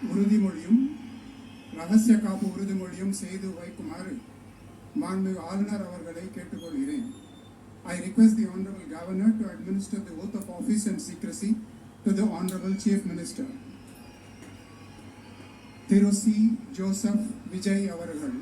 உறுதிமொழியும் ரகசிய காப்பு உறுதிமொழியும் செய்து வைக்குமாறு மாண்புமிகு ஆளுநர் அவர்களை கேட்டுக்கொள்கிறேன். I request the Honorable Governor to administer the oath of office and secrecy to the Honorable Chief Minister. Thiru C. Joseph Vijay அவர்கள்.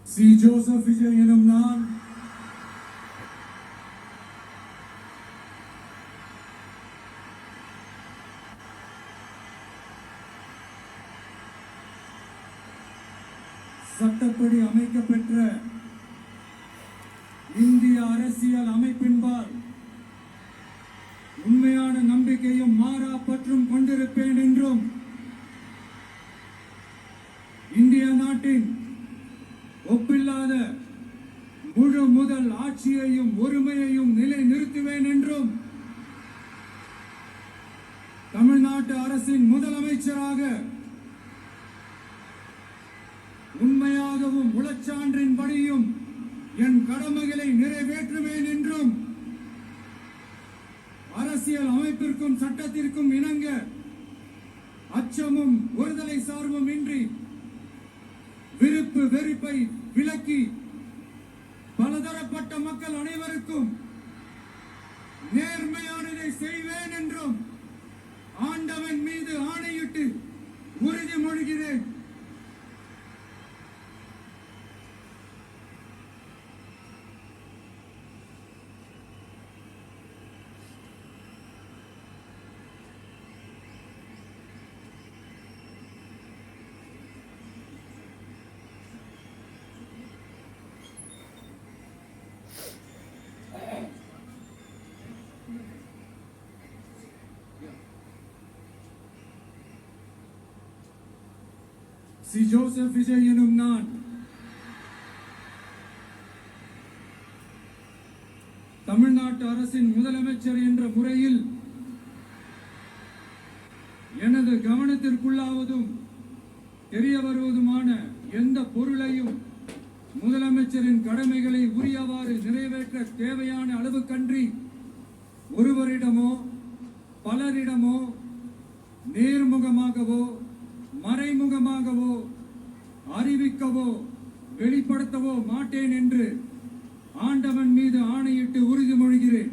சி. ஜோசப் விஜய் எனும் நான் சட்டப்படி அமைக்கப்பெற்ற இந்திய அரசியல் அமைப்பின்பால் உண்மையான நம்பிக்கையும் மாறா பற்றும் கொண்டிருப்பேன் என்றும் இந்திய நாட்டின் ஒப்பில்லாத முழு முதல் ஆட்சியையும் ஒருமையையும் நிலை நிறுத்துவேன் என்றும் தமிழ்நாட்டு அரசின் முதலமைச்சராக உண்மையாகவும் உளச்சான்றின்படியும் என் கடமைகளை நிறைவேற்றுவேன் என்றும் அரசியல் அமைப்பிற்கும் சட்டத்திற்கும் இணங்க அச்சமும் ஒருதலை சார்பும் இன்றி விருப்பு வெறுப்பை விலக்கி பலதரப்பட்ட மக்கள் அனைவருக்கும் நேர்மையானதை செய்வேன் என்றும் ஆண்டவன் மீது ஆணையிட்டு உறுதிமொழிகிறேன். சி. ஜோசப் விஜய் எனும் நான் தமிழ்நாட்டு அரசின் முதலமைச்சர் என்ற முறையில் எனது கவனத்திற்குள்ளாவதும் தெரிய வருவதுமான எந்த பொருளையும் முதலமைச்சரின் கடமைகளை உரியவாறு நிறைவேற்ற தேவையான அளவுக்கன்றி ஒருவரிடமோ பலரிடமோ நேர்முகமாகவோ மறைமுகமாகவோ அறிவிக்கவோ வெளிப்படுத்தவோ மாட்டேன் என்று ஆண்டவன் மீது ஆணையிட்டு உறுதிமொழிகிறேன்.